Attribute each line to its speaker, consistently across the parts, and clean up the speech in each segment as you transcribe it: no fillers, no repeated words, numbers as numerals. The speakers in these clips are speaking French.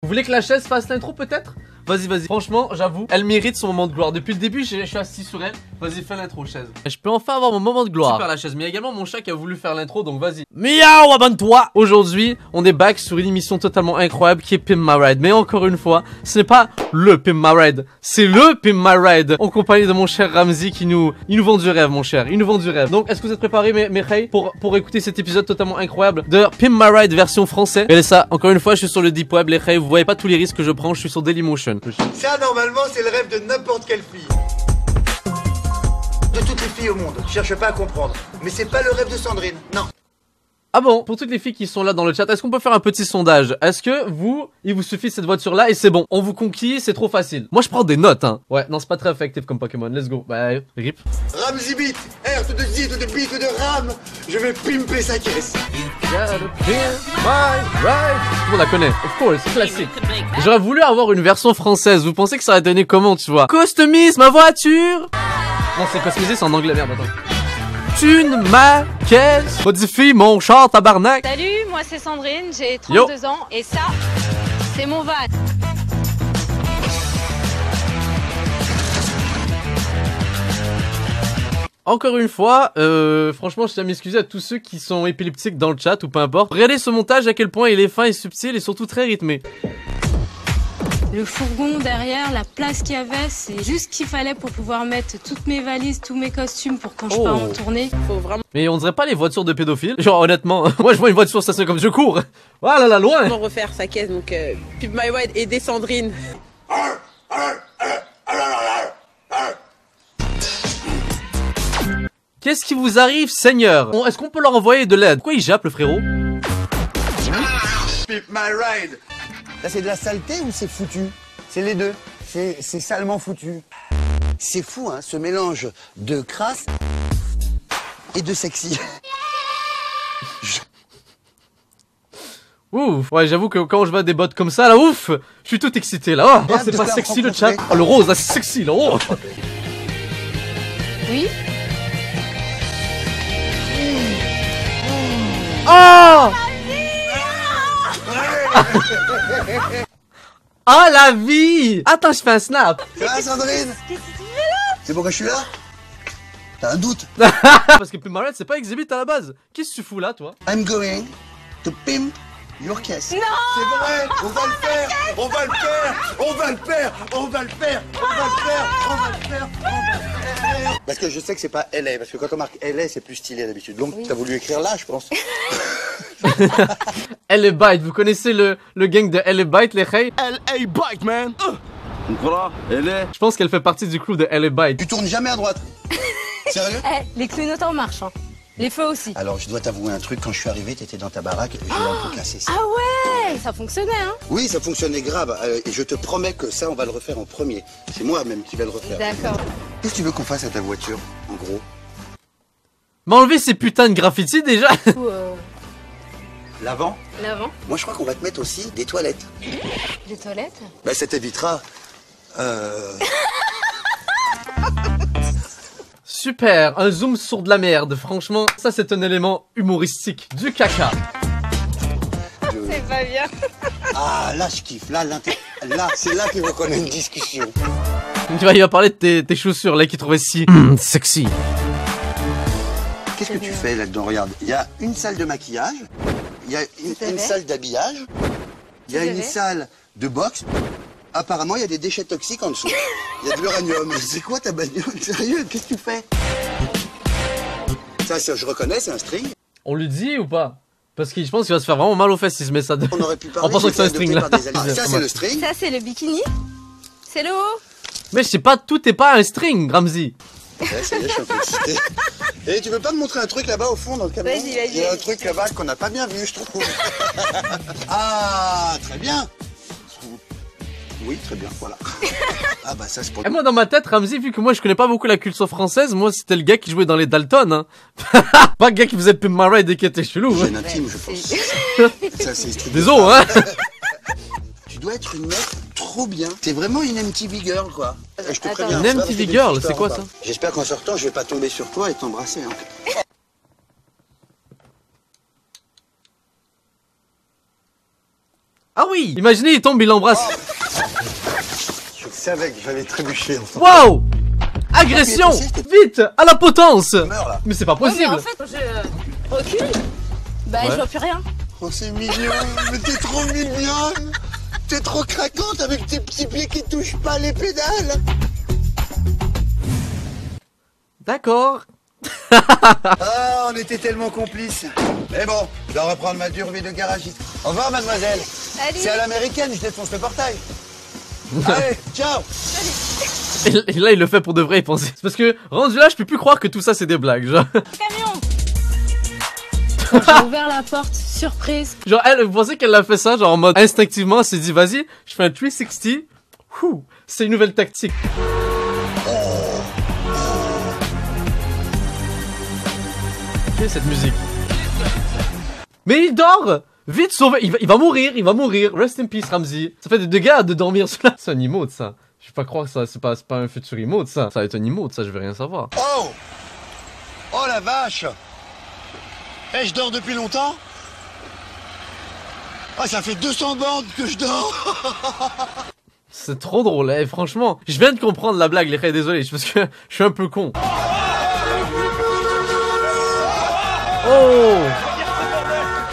Speaker 1: Vous voulez que la chaise fasse l'intro peut-être? Vas-y, vas-y. Franchement, j'avoue, elle mérite son moment de gloire. Depuis le début, je suis assis sur elle. Vas-y, fais l'intro, chaise. Je peux enfin avoir mon moment de gloire. Super la chaise, mais il y a également mon chat qui a voulu faire l'intro, donc vas-y. Miaou, abonne-toi. Aujourd'hui, on est back sur une émission totalement incroyable qui est Pimp My Ride. Mais encore une fois, ce n'est pas le Pimp My Ride, c'est le Pimp My Ride. En compagnie de mon cher Ramzi qui nous vend du rêve, mon cher. Il nous vend du rêve. Donc, est-ce que vous êtes préparés, mes reis, pour écouter cet épisode totalement incroyable de Pimp My Ride version français? Et ça, encore une fois, je suis sur le Deep Web, les reis. Vous voyez pas tous les risques que je prends, je suis sur Dailymotion.
Speaker 2: Ça, normalement, c'est le rêve de n'importe quelle fille. De toutes les filles au monde. Je cherche pas à comprendre. Mais c'est pas le rêve de Sandrine, non.
Speaker 1: Ah bon, pour toutes les filles qui sont là dans le chat, est-ce qu'on peut faire un petit sondage? Est-ce que il vous suffit cette voiture-là et c'est bon? On vous conquit, c'est trop facile. Moi, je prends des notes, hein. Ouais, non, c'est pas très effectif comme Pokémon. Let's go. Bah, rip.
Speaker 2: Ramzi Beat, R, tout de Z, tout de beat, tout de Ram. Je vais pimper sa caisse.
Speaker 1: Tout le monde la connaît. Of course, classique. J'aurais voulu avoir une version française. Vous pensez que ça aurait donné comment, tu vois? Customise ma voiture. Non, c'est customisé, c'est en anglais, merde, attends. Tune ma caisse, modifie mon char, tabarnak.
Speaker 3: Salut, moi c'est Sandrine, j'ai 32 ans et ça, c'est mon van.
Speaker 1: Encore une fois, franchement, je tiens à m'excuser à tous ceux qui sont épileptiques dans le chat ou peu importe. Regardez ce montage à quel point il est fin et subtil et surtout très rythmé.
Speaker 3: Le fourgon derrière, la place qu'il y avait, c'est juste ce qu'il fallait pour pouvoir mettre toutes mes valises, tous mes costumes pour quand je pars en tournée. Faut vraiment...
Speaker 1: Mais on dirait pas les voitures de pédophiles. Genre honnêtement, moi je vois une voiture station comme je cours. Voilà là loin.
Speaker 4: Comment refaire sa caisse, donc Pimp My Ride et des Sandrine.
Speaker 1: Qu'est-ce qui vous arrive, Seigneur? Est-ce qu'on peut leur envoyer de l'aide? Pourquoi il jappe le frérot?
Speaker 2: Pimp my ride. Ça, c'est de la saleté ou c'est foutu? C'est les deux. C'est salement foutu. C'est fou, hein, ce mélange de crasse et de sexy.
Speaker 1: Ouf, ouais, j'avoue que quand je vois des bots comme ça, là, ouf, je suis tout excité, là. Oh, c'est pas sexy le chat. Oh, le rose, là, c'est sexy, là. Oh.
Speaker 3: Oui.
Speaker 1: Oh! Oh la vie! Attends, je fais un snap.
Speaker 2: Ça va, Sandrine?
Speaker 3: Qu'est-ce que tu fais là?
Speaker 2: C'est pourquoi je suis là? T'as un doute?
Speaker 1: Parce que Pimp My Ride, c'est pas Exhibit à la base. Qu'est-ce que tu fous là, toi?
Speaker 2: I'm going to pimp your caisse.
Speaker 3: Non!
Speaker 2: C'est vrai, on va le faire, on va le faire, on va le faire, on va le faire, on va le faire, on va le faire, on va le faire. Parce que je sais que c'est pas LA, parce que quand on marque LA, c'est plus stylé d'habitude. Donc t'as voulu écrire là, je pense.
Speaker 1: LA Byte, vous connaissez le gang de LA Byte, les reis?
Speaker 5: LA Byte, man. Voilà, LA.
Speaker 1: Je pense qu'elle fait partie du crew de LA Byte.
Speaker 2: Tu tournes jamais à droite. Sérieux?
Speaker 3: Eh, les clignotés en marche, hein. Les feux aussi.
Speaker 2: Alors je dois t'avouer un truc, quand je suis arrivé, t'étais dans ta baraque, j'ai un peu cassé ça.
Speaker 3: Ah ouais, ça fonctionnait, hein.
Speaker 2: Oui, ça fonctionnait grave, et je te promets que ça, on va le refaire en premier. C'est moi même qui vais le refaire.
Speaker 3: D'accord.
Speaker 2: Qu'est-ce que tu veux qu'on fasse à ta voiture, en gros?
Speaker 1: M'enlever ces putains de graffitis déjà.
Speaker 3: Ou
Speaker 2: L'avant?
Speaker 3: l'avant,
Speaker 2: Moi je crois qu'on va te mettre aussi des toilettes.
Speaker 3: des toilettes.
Speaker 2: Bah ça t'évitera.
Speaker 1: Super, un zoom sur de la merde. Franchement, ça c'est un élément humoristique. Du caca.
Speaker 3: C'est pas bien.
Speaker 2: Ah là je kiffe, là c'est là qu'il faut qu'on ait une discussion.
Speaker 1: Tu vois, il va parler de tes chaussures là qui trouvaient si sexy.
Speaker 2: Qu'est-ce que tu fais là-dedans? Regarde, il y a une salle de maquillage, il y a une salle d'habillage, il y a une salle de boxe. Apparemment, il y a des déchets toxiques en dessous. Il y a de l'uranium. C'est quoi ta bagnole? Sérieux, qu'est-ce que tu fais? Ça, je reconnais, c'est un string.
Speaker 1: On lui dit ou pas? Parce que je pense qu'il va se faire vraiment mal aux fesses s'il se met ça.
Speaker 2: On aurait pu parler.
Speaker 1: En pensant que c'est un string là.
Speaker 2: Ça, c'est le string.
Speaker 3: Ça, c'est le bikini. C'est le haut.
Speaker 1: Mais je sais pas, tout est pas un string, Ramzi.
Speaker 2: Ouais, ça y est, je suis un peu excité. Et tu veux pas me montrer un truc là-bas au fond dans le camion?
Speaker 3: Vas-y, vas-y.
Speaker 2: Il y a un truc là-bas qu'on n'a pas bien vu, je trouve. Ah, très bien. Oui, très bien, voilà. Ah bah ça c'est pour...
Speaker 1: Et moi dans ma tête, Ramzi, vu que moi je connais pas beaucoup la culture française, moi c'était le gars qui jouait dans les Dalton, hein. Pas le gars qui faisait Pimp My Ride et qui était chelou.
Speaker 2: C'est intime, je pense. Ça c'est...
Speaker 1: Désolé, hein.
Speaker 2: Tu dois être une meuf trop bien. T'es vraiment une MTV girl, quoi. Je te préviens.
Speaker 1: Une MTV girl, c'est quoi ça?
Speaker 2: J'espère qu'en sortant, je vais pas tomber sur toi et t'embrasser, hein.
Speaker 1: Ah oui, oui. Imaginez, il tombe, il l'embrasse.
Speaker 2: Je savais que j'allais trébucher. Enfin.
Speaker 1: Waouh. Agression. Vite, à la potence.
Speaker 2: Meurs, là.
Speaker 1: Mais c'est pas possible.
Speaker 3: Ouais, mais en fait, je recule. Bah,
Speaker 1: Ouais.
Speaker 3: je vois plus rien.
Speaker 2: Oh, c'est mignon, mais t'es trop mignonne. T'es trop craquante avec tes petits pieds qui touchent pas les pédales.
Speaker 1: D'accord.
Speaker 2: Ah, on était tellement complices. Mais bon, je dois reprendre ma dure vie de garagiste. Au revoir, mademoiselle.
Speaker 3: Salut.
Speaker 2: C'est à l'américaine, je défonce le portail. Allez, ciao.
Speaker 1: Et là, il le fait pour de vrai, il pensait. C'est parce que, rendu là, je peux plus croire que tout ça, c'est des blagues, genre.
Speaker 3: Camion. J'ai ouvert la porte, surprise.
Speaker 1: Genre, elle, vous pensez qu'elle a fait ça, genre en mode instinctivement, elle s'est dit, vas-y, je fais un 360. Ouh, c'est une nouvelle tactique. Qu'est-ce que cette musique? Mais il dort! Vite, sauve! Il va mourir, il va mourir. Rest in peace, Ramsey. Ça fait des dégâts de dormir sur là. C'est un emote, ça. Je vais pas croire que ça, c'est pas un futur emote, ça. Ça va être un emote, ça, je vais rien savoir.
Speaker 2: Oh. Oh la vache. Eh, je dors depuis longtemps. Ah, ça fait 200 bandes que je dors.
Speaker 1: C'est trop drôle, eh, franchement. Je viens de comprendre la blague, les gars, désolé, parce que je suis un peu con. Oh!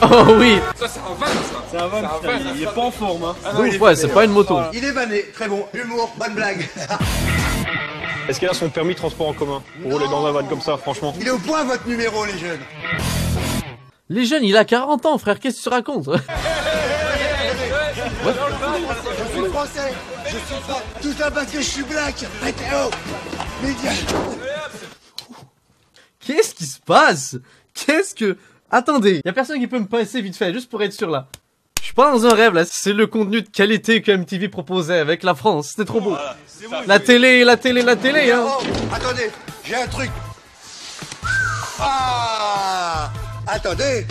Speaker 1: Oh oui!
Speaker 6: Ça, c'est un van, ça. C'est un van, il est pas en forme, hein.
Speaker 1: Ah non, ouais, c'est pas une moto.
Speaker 2: Il est vanné, très bon. Humour, bonne blague.
Speaker 7: Est-ce qu'il a son permis de transport en commun pour rouler dans un van comme ça, franchement?
Speaker 2: Il est au point, votre numéro, les jeunes.
Speaker 1: Les jeunes, il a 40 ans, frère, qu'est-ce que tu racontes?
Speaker 2: Je suis français. Je suis français. Tout ça parce que je suis black. Météo. Média.
Speaker 1: Qu'est-ce qui se passe? Qu'est-ce que... Attendez, y a personne qui peut me passer vite fait, juste pour être sûr, là. Je suis pas dans un rêve, là, c'est le contenu de qualité que MTV proposait avec la France, c'était trop beau. La télé, hein.
Speaker 2: Oh, attendez, j'ai un truc. Ah. Attendez.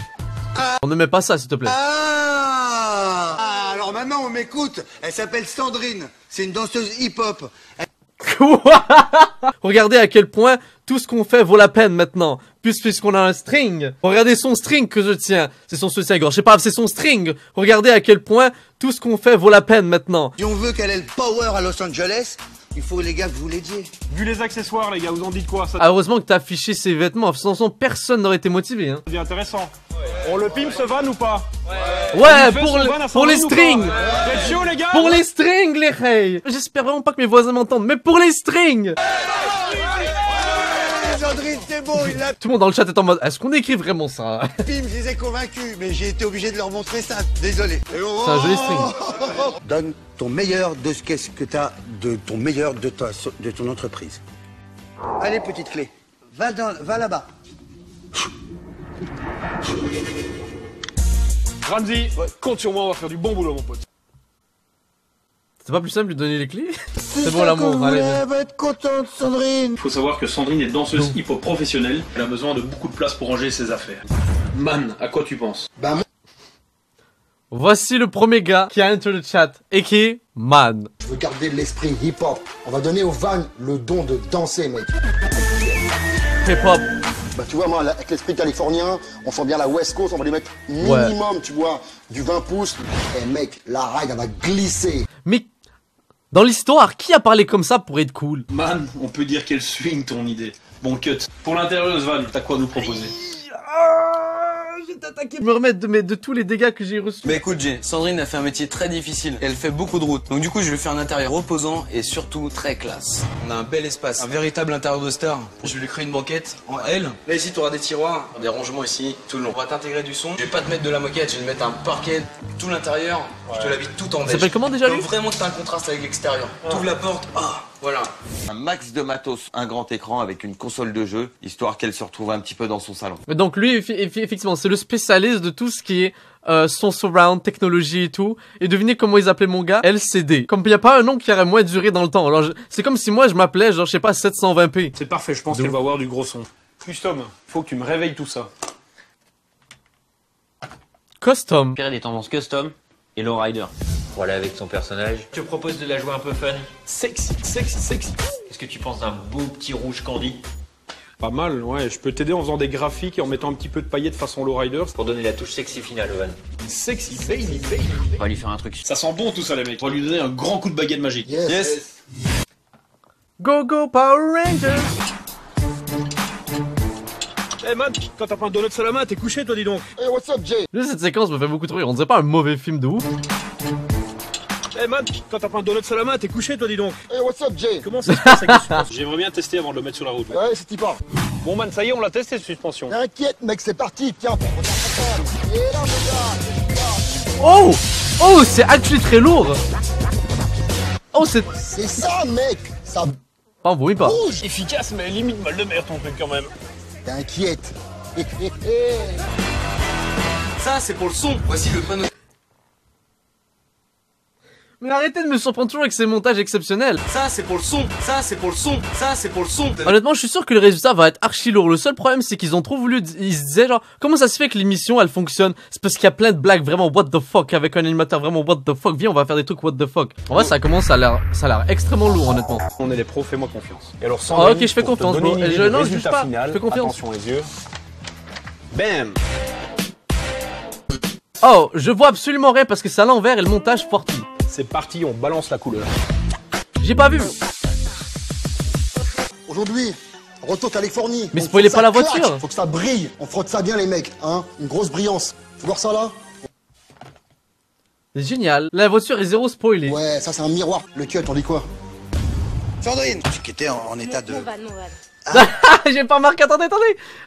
Speaker 1: On ne met pas ça, s'il te plaît.
Speaker 2: Ah, alors maintenant on m'écoute. Elle s'appelle Sandrine. C'est une danseuse hip-hop.
Speaker 1: Quoi? Regardez à quel point tout ce qu'on fait vaut la peine maintenant. Puisqu'on a un string. Regardez son string que je tiens. C'est son soutien-gorge. Je sais pas, c'est son string. Regardez à quel point tout ce qu'on fait vaut la peine maintenant.
Speaker 2: Si on veut qu'elle ait le power à Los Angeles, il faut les gars que vous l'aidiez.
Speaker 7: Vu les accessoires, les gars, vous en dites quoi? Ça
Speaker 1: Ah, heureusement que t'as affiché ses vêtements. Sans son, personne n'aurait été motivé, hein.
Speaker 7: devient intéressant. On le pime ce van ou pas?
Speaker 1: Ouais,
Speaker 7: fait
Speaker 1: pour,
Speaker 7: son van à
Speaker 1: pour
Speaker 7: Sandrine
Speaker 1: les
Speaker 7: ou pas?
Speaker 1: strings.
Speaker 7: Vous êtes chaud, les gars?
Speaker 1: Pour les strings, les reilles. J'espère vraiment pas que mes voisins m'entendent, mais pour les strings.
Speaker 2: Sandrine, c'est beau, il l'a
Speaker 1: Tout le monde dans le chat est en mode, est-ce qu'on écrit vraiment ça?
Speaker 2: pime, je les ai convaincus, mais j'ai été obligé de leur montrer ça. Désolé.
Speaker 1: C'est un joli string.
Speaker 2: Donne ton meilleur de ce qu'est-ce que t'as, de ton meilleur de ton entreprise. Allez, petite clé. Va là-bas.
Speaker 7: Ramsey, compte sur moi, on va faire du bon boulot, mon pote.
Speaker 1: C'est pas plus simple de lui donner les clés? C'est bon l'amour, allez.
Speaker 2: Elle va être contente, Sandrine.
Speaker 8: Il faut savoir que Sandrine est danseuse hip-hop professionnelle. Elle a besoin de beaucoup de place pour ranger ses affaires. Man, à quoi tu penses?
Speaker 2: Bah,
Speaker 1: Voici le premier gars qui a enter le chat et qui est Man.
Speaker 9: Je veux garder l'esprit hip-hop. On va donner aux vannes le don de danser, mec.
Speaker 1: Hip-hop.
Speaker 9: Bah tu vois, moi, avec l'esprit californien, on sent bien la West Coast, on va les mettre minimum, tu vois, du 20 pouces. Et mec, la ride, elle va glisser.
Speaker 1: Mais dans l'histoire, qui a parlé comme ça pour être cool?
Speaker 8: Man, on peut dire qu'elle swing ton idée. Bon cut. Pour l'intérieuse van, t'as quoi à nous proposer?
Speaker 1: Je me remettre de tous les dégâts que j'ai reçus.
Speaker 10: Bah écoute Jay, Sandrine a fait un métier très difficile et elle fait beaucoup de routes. Donc du coup je lui fais un intérieur reposant et surtout très classe. On a un bel espace, un véritable intérieur de star. Je vais lui créer une banquette en L. Là ici tu auras des tiroirs, des rangements ici, tout le long. On va t'intégrer du son. Je vais pas te mettre de la moquette, je vais te mettre un parquet, tout l'intérieur. Je te l'habite tout en beige.
Speaker 1: Ça s'appelle comment déjà lui?
Speaker 10: Donc vraiment que t'as un contraste avec l'extérieur. T'ouvres la porte, voilà.
Speaker 5: Un max de matos, un grand écran avec une console de jeu, histoire qu'elle se retrouve un petit peu dans son salon.
Speaker 1: Donc lui, effectivement, c'est le spécialiste de tout ce qui est son surround, technologie et tout. Et devinez comment ils appelaient mon gars? LCD. Comme il n'y a pas un nom qui aurait moins duré dans le temps. Alors c'est comme si moi je m'appelais, genre je sais pas, 720p.
Speaker 7: C'est parfait, je pense qu'elle va avoir du gros son. Custom, faut que tu me réveilles tout ça.
Speaker 1: Custom.
Speaker 11: Inspiré des tendances custom et lowrider. Pour aller avec son personnage. Je te propose de la jouer un peu fun. Sexy, sexy, sexy. Qu'est-ce que tu penses d'un beau petit rouge candy?
Speaker 7: Pas mal, ouais. Je peux t'aider en faisant des graphiques et en mettant un petit peu de paillettes façon lowrider.
Speaker 11: Pour donner la touche sexy finale, Owen.
Speaker 7: Sexy baby.
Speaker 11: On va lui faire un truc.
Speaker 8: Ça sent bon tout ça les mecs. On va lui donner un grand coup de baguette magique.
Speaker 10: Yes.
Speaker 1: Go go Power Rangers.
Speaker 7: Eh man, quand t'as pas un donut à la main, t'es couché toi dis donc.
Speaker 9: Hey, what's up, Jay?
Speaker 1: Juste cette séquence me fait beaucoup de rire. On dirait pas un mauvais film de ouf.
Speaker 7: Eh man, quand t'as pas un donut à la main, t'es couché toi dis donc.
Speaker 9: Hey, what's up, Jay?
Speaker 7: Comment ça se passe avec les suspensions? J'aimerais bien tester avant de le mettre sur la route.
Speaker 9: Ouais, c'est type.
Speaker 7: Bon man, ça y est, on l'a testé suspension.
Speaker 9: T'inquiète, mec, c'est parti. Tiens, et là,
Speaker 1: Oh! Oh, c'est actually très lourd. Oh, c'est
Speaker 9: ça, mec. Ça
Speaker 1: pas bruit pas.
Speaker 9: bouge.
Speaker 7: Efficace, mais limite mal de mer ton truc quand même.
Speaker 9: T'inquiète.
Speaker 10: Ça, c'est pour le son. Voici le panneau.
Speaker 1: Mais arrêtez de me surprendre toujours avec ces montages exceptionnels.
Speaker 10: Ça, c'est pour le son. Ça, c'est pour le son. Ça, c'est pour le son.
Speaker 1: Honnêtement, je suis sûr que le résultat va être archi lourd. Le seul problème, c'est qu'ils ont trop voulu. Ils se disaient genre, comment ça se fait que l'émission elle fonctionne? C'est parce qu'il y a plein de blagues vraiment what the fuck avec un animateur vraiment what the fuck. Viens, on va faire des trucs what the fuck. En vrai, ça a l'air extrêmement lourd, honnêtement.
Speaker 7: On est les pros, fais-moi confiance. Et alors,
Speaker 1: Oh, ok, je fais confiance, bro. Non, je juge pas. Je fais confiance.
Speaker 7: Attention les yeux. Bam.
Speaker 1: Oh, je vois absolument rien parce que c'est à l'envers et le montage forti.
Speaker 7: C'est parti, on balance la couleur.
Speaker 1: J'ai pas vu.
Speaker 9: Aujourd'hui, retour Californie.
Speaker 1: Mais
Speaker 9: Donc,
Speaker 1: spoilez
Speaker 9: faut
Speaker 1: pas
Speaker 9: que
Speaker 1: la
Speaker 9: ça claque,
Speaker 1: voiture.
Speaker 9: Faut que ça brille. On frotte ça bien, les mecs. Hein, une grosse brillance. Tu vois ça là?
Speaker 1: C'est génial. La voiture est zéro spoilée.
Speaker 9: Ouais, ça c'est un miroir. Le cut, on dit quoi?
Speaker 2: Sandrine, qui était en état de...
Speaker 3: Mon van.
Speaker 1: J'ai pas remarqué.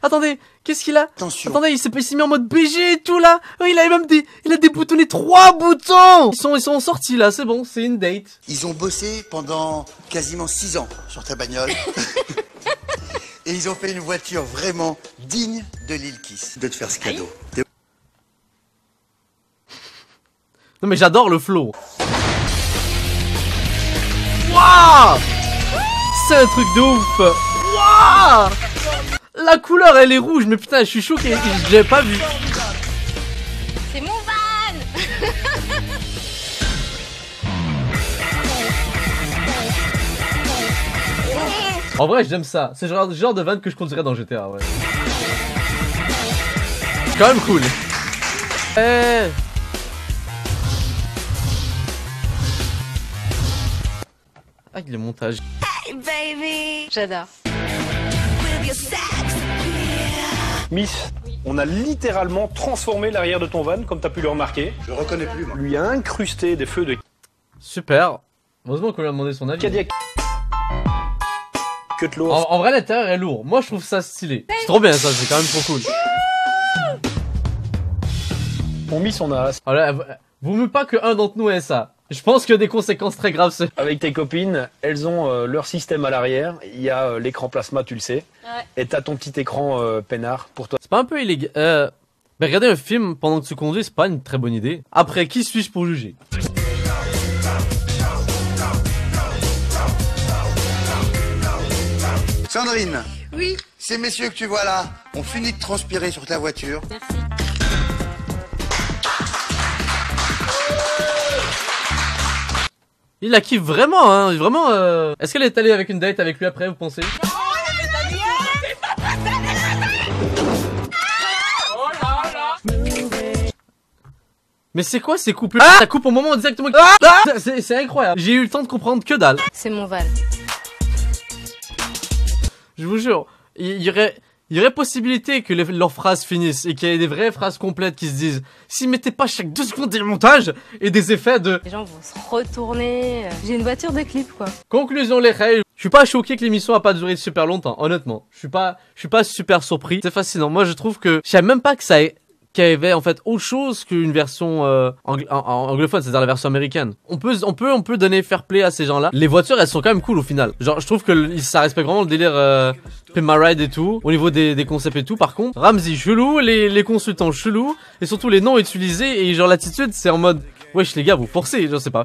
Speaker 1: Attendez. Qu'est-ce qu'il a?
Speaker 2: Attention.
Speaker 1: Attendez, il s'est mis en mode BG et tout là. Oh, il a même il a déboutonné 3 boutons. Ils sont sortis là, c'est bon, c'est une date.
Speaker 2: Ils ont bossé pendant quasiment 6 ans sur ta bagnole. Et ils ont fait une voiture vraiment digne de Lil Kiss. De te faire ce cadeau.
Speaker 1: Non mais j'adore le flow. Waouh! C'est un truc de ouf. Waouh! La couleur elle est rouge, mais putain je suis choqué, je l'avais pas vu.
Speaker 3: C'est mon van.
Speaker 1: En vrai j'aime ça, c'est le genre de van que je conduirais dans GTA, ouais. C'est quand même cool. Avec les montages.
Speaker 3: Hey baby. J'adore.
Speaker 7: Miss, on a littéralement transformé l'arrière de ton van, comme t'as pu le remarquer.
Speaker 2: Je reconnais plus, moi.
Speaker 7: Lui a incrusté des feux de
Speaker 1: Super. Heureusement qu'on lui a demandé son avis.
Speaker 7: Cadillac. Que de lourd.
Speaker 1: En vrai l'intérieur est lourd, moi je trouve ça stylé. C'est trop bien ça, c'est quand même trop cool.
Speaker 7: Pour Miss, on a...
Speaker 1: Voilà, vous me pas que un d'entre nous ait ça. Je pense qu'il y a des conséquences très graves.
Speaker 7: Avec tes copines, elles ont leur système à l'arrière. Il y a l'écran plasma, tu le sais.
Speaker 3: Ouais.
Speaker 7: Et t'as ton petit écran peinard pour toi.
Speaker 1: C'est pas un peu illégal. Mais regarder un film pendant que tu conduis, c'est pas une très bonne idée. Après, qui suis-je pour juger?
Speaker 2: Sandrine.
Speaker 3: Oui.
Speaker 2: Ces messieurs que tu vois là ont fini de transpirer sur ta voiture.
Speaker 3: Merci.
Speaker 1: Il la kiffe vraiment, hein, vraiment. Est-ce qu'elle est allée avec une date avec lui après, vous pensez? Mais c'est quoi ces coupes? Ça coupe au moment exactement. C'est incroyable. J'ai eu le temps de comprendre que dalle.
Speaker 3: C'est mon van.
Speaker 1: Je vous jure, il y aurait possibilité que leurs phrases finissent et qu'il y ait des vraies phrases complètes qui se disent. S'ils mettaient pas chaque 2 secondes des montages et des effets de.
Speaker 3: Les gens vont se retourner. J'ai une voiture de clip quoi.
Speaker 1: Conclusion les règles. Je suis pas choqué que l'émission a pas duré super longtemps, honnêtement. Je suis pas super surpris. C'est fascinant. Moi je trouve que je savais même pas que qu'il y avait en fait autre chose qu'une version anglophone, c'est-à-dire la version américaine. On peut donner fair play à ces gens-là. Les voitures, elles sont quand même cool au final. Genre, je trouve que ça respecte vraiment le délire Pimp My Ride et tout, au niveau des concepts et tout. Par contre, Ramsey chelou, les consultants chelous, et surtout les noms utilisés et genre l'attitude, c'est en mode wesh les gars, vous forcez, je sais pas.